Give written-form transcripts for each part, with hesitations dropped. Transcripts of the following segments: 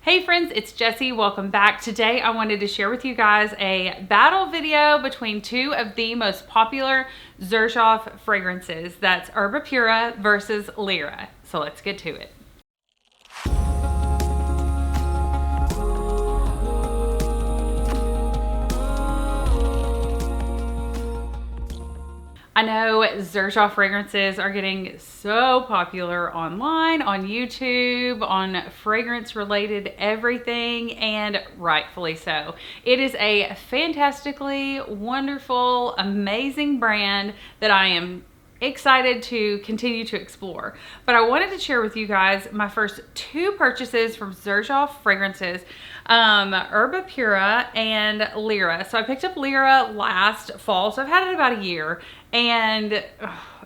Hey friends, it's Jessi. Welcome back. Today I wanted to share with you guys a battle video between two of the most popular Xerjoff fragrances. That's Erba Pura versus Lira. So let's get to it. I know Xerjoff fragrances are getting so popular online, on YouTube, on fragrance related everything, and rightfully so. It is a fantastically wonderful, amazing brand that I am excited to continue to explore. But I wanted to share with you guys my first two purchases from Xerjoff fragrances, Erba Pura and Lira. So I picked up Lira last fall, so I've had it about a year, and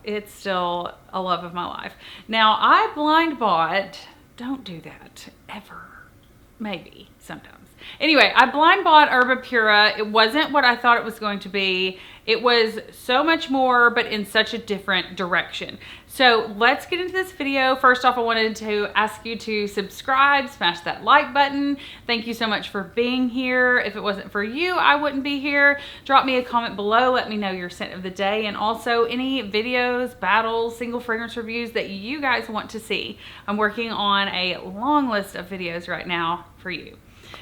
it's still a love of my life. Now I blind bought, don't do that ever, maybe sometimes. Anyway, I blind bought Erba Pura. It wasn't what I thought it was going to be. It was so much more, but in such a different direction. So let's get into this video. First off, I wanted to ask you to subscribe, smash that like button. Thank you so much for being here. If it wasn't for you, I wouldn't be here. Drop me a comment below. Let me know your scent of the day, and also any videos, battles, single fragrance reviews that you guys want to see. I'm working on a long list of videos right now for you.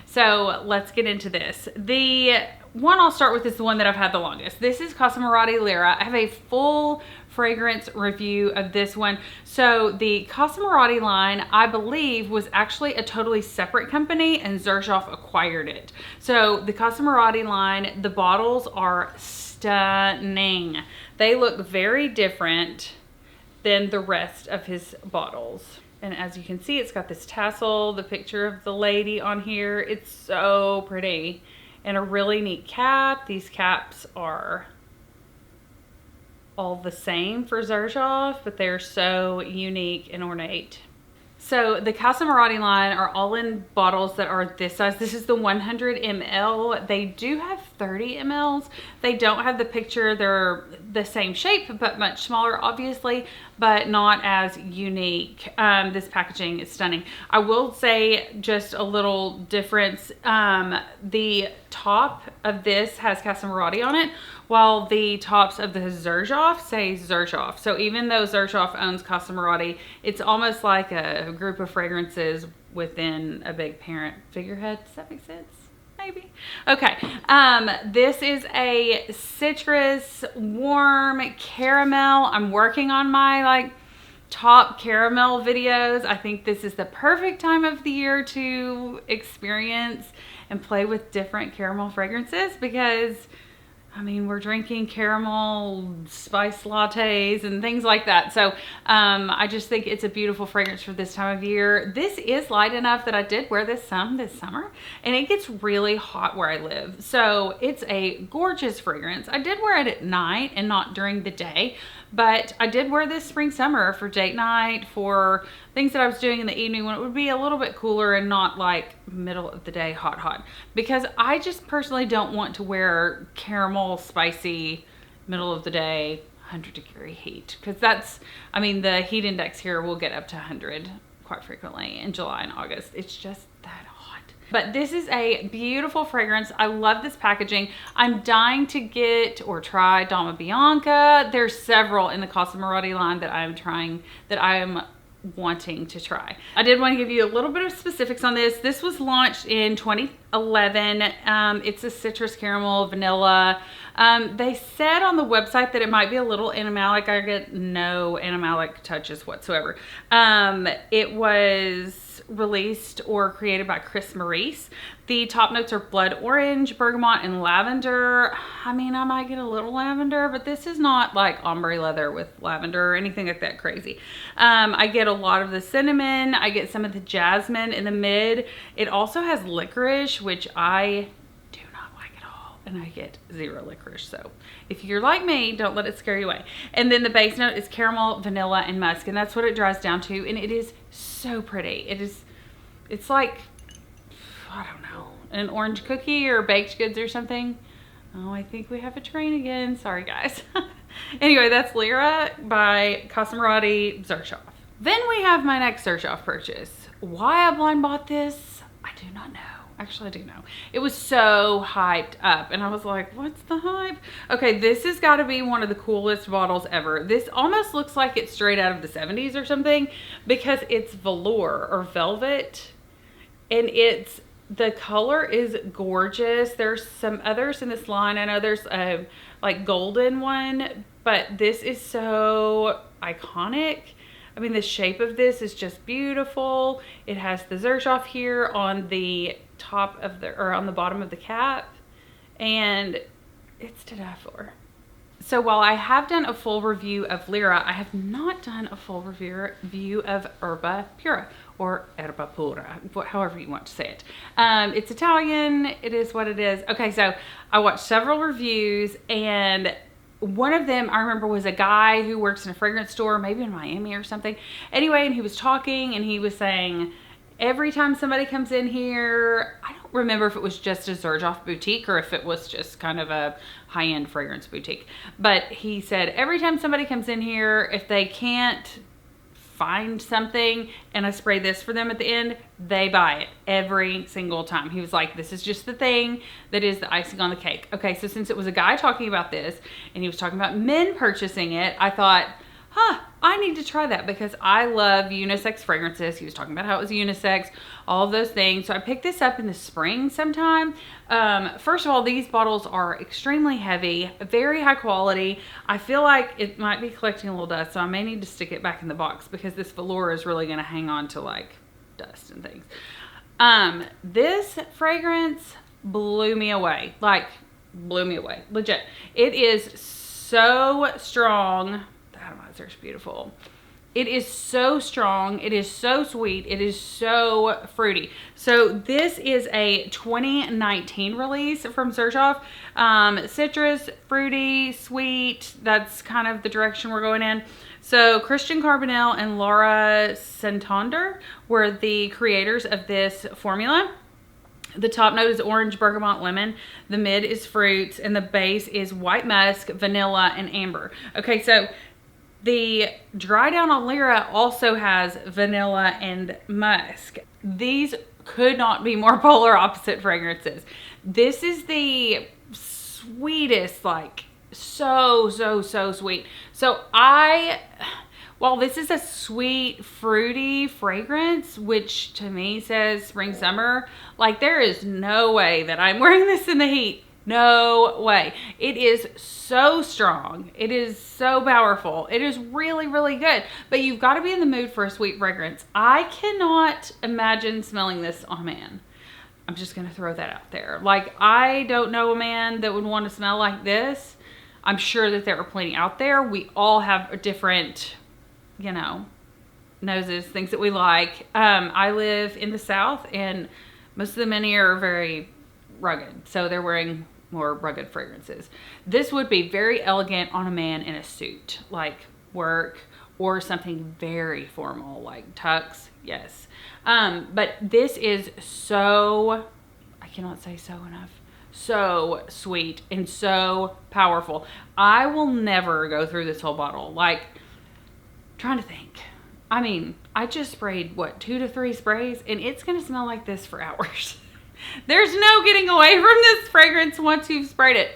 So let's get into this. The one I'll start with is the one that I've had the longest. This is Casa Morati Lira. I have a full fragrance review of this one. So the Casa Morati line, I believe, was actually a totally separate company, and Xerjoff acquired it. So the Casa Morati line, the bottles are stunning. They look very different than the rest of his bottles. And as you can see, it's got this tassel, the picture of the lady on here. It's so pretty. And a really neat cap. These caps are all the same for Xerjoff, but they're so unique and ornate. So the Casa Morati line are all in bottles that are this size. This is the 100 ml. They do have 30 mls. They don't have the picture. They're the same shape, but much smaller, obviously, but not as unique. This packaging is stunning. I will say just a little difference. The top of this has Casa Morati on it, while the tops of the Xerjoff say Xerjoff. So even though Xerjoff owns Casa Morati, it's almost like a group of fragrances within a big parent figurehead. Does that make sense? Maybe. Okay. This is a citrus, warm caramel. I'm working on my top caramel videos. I think this is the perfect time of the year to experience and play with different caramel fragrances, because I mean, we're drinking caramel spice lattes and things like that. So I just think it's a beautiful fragrance for this time of year. This is light enough that I did wear this some this summer, and it gets really hot where I live. So it's a gorgeous fragrance. I did wear it at night and not during the day, but I did wear this spring summer for date night, for things that I was doing in the evening when it would be a little bit cooler and not like middle of the day hot, because I just personally don't want to wear caramel spicy middle of the day 100-degree heat, because that's, I mean, the heat index here will get up to 100 quite frequently in July and August. It's just that hot. But this is a beautiful fragrance. I love this packaging. I'm dying to get or try Dama Bianca. There's several in the Casa Morati line that I'm trying, that I am wanting to try. I did want to give you a little bit of specifics on this. This was launched in 2011. It's a citrus caramel vanilla. They said on the website that it might be a little animalic. I get no animalic touches whatsoever. It was released or created by Chris Maurice. The top notes are blood orange, bergamot, and lavender. I mean, I might get a little lavender, but this is not like ombre leather with lavender or anything like that crazy. I get a lot of the cinnamon. I get some of the jasmine in the mid. It also has licorice, which I do not like at all, and I get zero licorice. So if you're like me, don't let it scare you away. And then the base note is caramel, vanilla, and musk, and that's what it dries down to, and it is so pretty. It's like, I don't know, an orange cookie or baked goods or something. Oh, I think we have a train again. Sorry, guys. Anyway, that's Lira by Casa Morati Xerjoff. Then we have my next Xerjoff purchase. Why I blind bought this, I do not know. Actually, I do know. It was so hyped up, and I was like, what's the hype? Okay, this has got to be one of the coolest bottles ever. This almost looks like it's straight out of the 70s or something, because it's velour or velvet, and the color is gorgeous. There's some others in this line. I know there's a like golden one, but this is so iconic. I mean, the shape of this is just beautiful. It has the Xerjoff here on the top of or on the bottom of the cap, and it's to die for. So while I have done a full review of Lira, I have not done a full review of Erba Pura, or Erba Pura, however you want to say it. It's Italian. It is what it is. Okay, so I watched several reviews, and one of them I remember was a guy who works in a fragrance store, maybe in Miami or something. Anyway, and he was talking, and he was saying, every time somebody comes in here, I don't remember if it was just a Xerjoff boutique or if it was just kind of a high-end fragrance boutique. But he said every time somebody comes in here, if they can't find something and I spray this for them at the end, they buy it every single time. He was like, this is just the thing that is the icing on the cake. Okay, so since it was a guy talking about this and he was talking about men purchasing it, I thought, I need to try that because I love unisex fragrances. He was talking about how it was unisex, all of those things. So I picked this up in the spring sometime. First of all, these bottles are extremely heavy, very high quality. I feel like it might be collecting a little dust, so I may need to stick it back in the box because this velour is really going to hang on to like dust and things. This fragrance blew me away, legit. It is so strong. It's beautiful. It is so strong. It is so sweet. It is so fruity. So this is a 2019 release from Xerjoff. Citrus, fruity, sweet. That's kind of the direction we're going in. So Christian Carbonell and Laura Santander were the creators of this formula. The top note is orange, bergamot, lemon. The mid is fruits, and the base is white musk, vanilla, and amber. Okay, so the dry down on Lira also has vanilla and musk. These could not be more polar opposite fragrances. This is the sweetest, like so sweet. So while this is a sweet, fruity fragrance, which to me says spring, summer, like there is no way that I'm wearing this in the heat. No way. It is so strong. It is so powerful. It is really, really good. But you've got to be in the mood for a sweet fragrance. I cannot imagine smelling this on a man. I'm just going to throw that out there. Like, I don't know a man that would want to smell like this. I'm sure that there are plenty out there. We all have a different, noses, things that we like. I live in the South, and most of the men here are very rugged, so they're wearing more rugged fragrances. This would be very elegant on a man in a suit, like work, or something very formal like tux. Yes. But this is so, I cannot say so enough, so sweet and so powerful. I will never go through this whole bottle. Like, trying to think. I mean, I just sprayed, 2 to 3 sprays, and it's going to smell like this for hours. There's no getting away from this fragrance once you've sprayed it.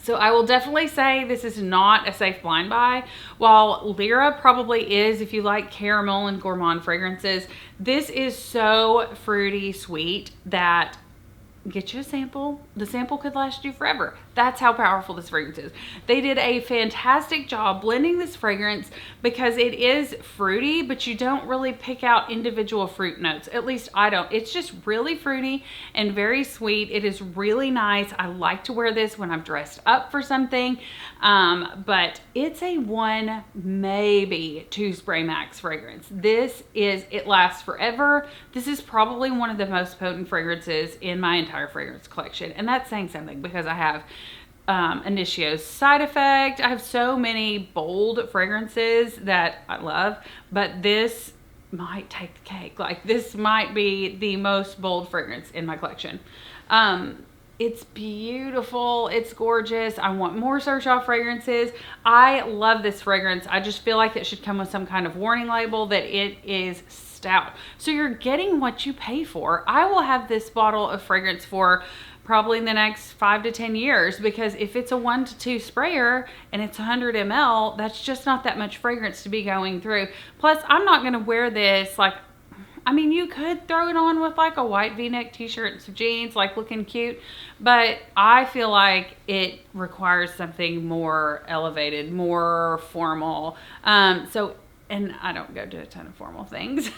So I will definitely say this is not a safe blind buy. While Lira probably is if you like caramel and gourmand fragrances, this is so fruity sweet that get you a sample. The sample could last you forever. That's how powerful this fragrance is. They did a fantastic job blending this fragrance because it is fruity, but you don't really pick out individual fruit notes. At least I don't. It's just really fruity and very sweet. It is really nice. I like to wear this when I'm dressed up for something, but it's a 1, maybe 2 spray max fragrance. It lasts forever. This is probably one of the most potent fragrances in my entire fragrance collection, and that's saying something because I have Initio's Side Effect. I have so many bold fragrances that I love, but this might take the cake. Like, this might be the most bold fragrance in my collection. It's beautiful. It's gorgeous. I want more Xerjoff fragrances. I love this fragrance. I just feel like it should come with some kind of warning label that it is maxed out. So you're getting what you pay for. I will have this bottle of fragrance for probably in the next 5 to 10 years, because if it's a 1 to 2 sprayer and it's 100 ml, that's just not that much fragrance to be going through. Plus, I'm not going to wear this like, I mean, you could throw it on with like a white v-neck t-shirt and some jeans, like looking cute, but I feel like it requires something more elevated, more formal. And I don't go to a ton of formal things.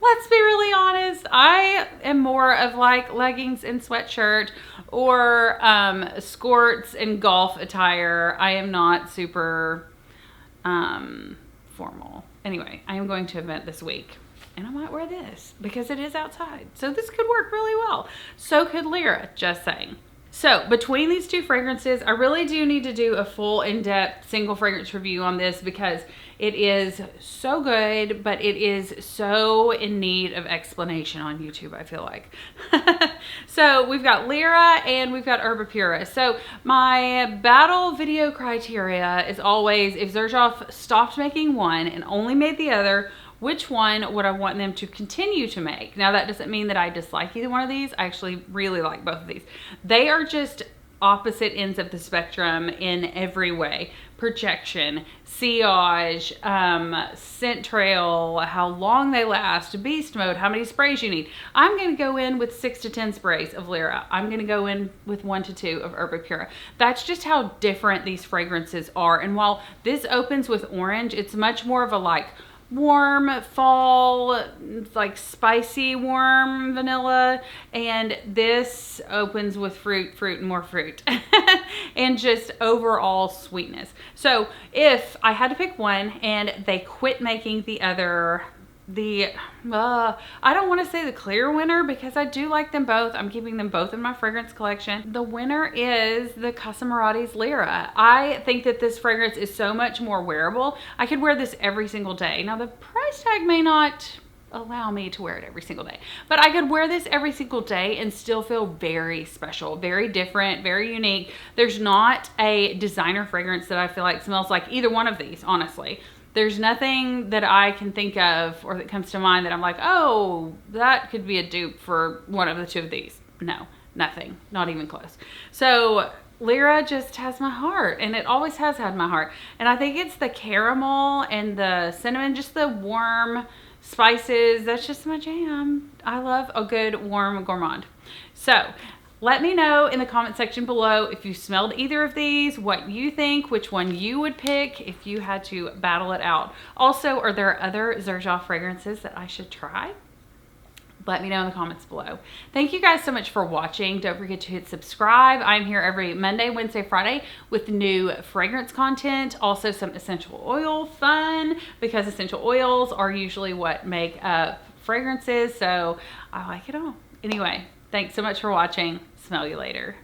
Let's be really honest. I am more of like leggings and sweatshirt, or skirts and golf attire. I am not super formal. Anyway, I am going to an event this week, and I might wear this because it is outside. So this could work really well. So could Lira, just saying. So between these two fragrances, I really do need to do a full in-depth single fragrance review on this, because it is so good, but it is so in need of explanation on YouTube, I feel like. So we've got Lira and we've got Erba Pura. So my battle video criteria is always, if Xerjoff stopped making one and only made the other, which one would I want them to continue to make? Now, that doesn't mean that I dislike either one of these. I actually really like both of these. They are just opposite ends of the spectrum in every way. Projection, sillage, scent trail, how long they last, beast mode, how many sprays you need. I'm going to go in with 6 to 10 sprays of Lira. I'm going to go in with 1 to 2 of Erba Pura. That's just how different these fragrances are. And while this opens with orange, it's much more of a like warm fall, like spicy warm vanilla, and this opens with fruit and more fruit and just overall sweetness. So if I had to pick one and they quit making the other, I don't want to say the clear winner, because I do like them both. I'm keeping them both in my fragrance collection. The winner is the Casa Mirati's Lira. I think that this fragrance is so much more wearable. I could wear this every single day. Now, the price tag may not allow me to wear it every single day, but I could wear this every single day and still feel very special, very different, very unique. There's not a designer fragrance that I feel like smells like either one of these, honestly. There's nothing that I can think of or that comes to mind that I'm like, oh, that could be a dupe for one of the two of these. No, nothing, not even close. So Lira just has my heart, and it always has had my heart. And I think it's the caramel and the cinnamon, just the warm spices. That's just my jam. I love a good warm gourmand. So let me know in the comment section below if you smelled either of these, what you think, which one you would pick if you had to battle it out. Also, are there other Xerjoff fragrances that I should try? Let me know in the comments below. Thank you guys so much for watching. Don't forget to hit subscribe. I'm here every Monday, Wednesday, Friday with new fragrance content. Also some essential oil fun, because essential oils are usually what make up fragrances. So I like it all. Anyway, thanks so much for watching. Smell you later.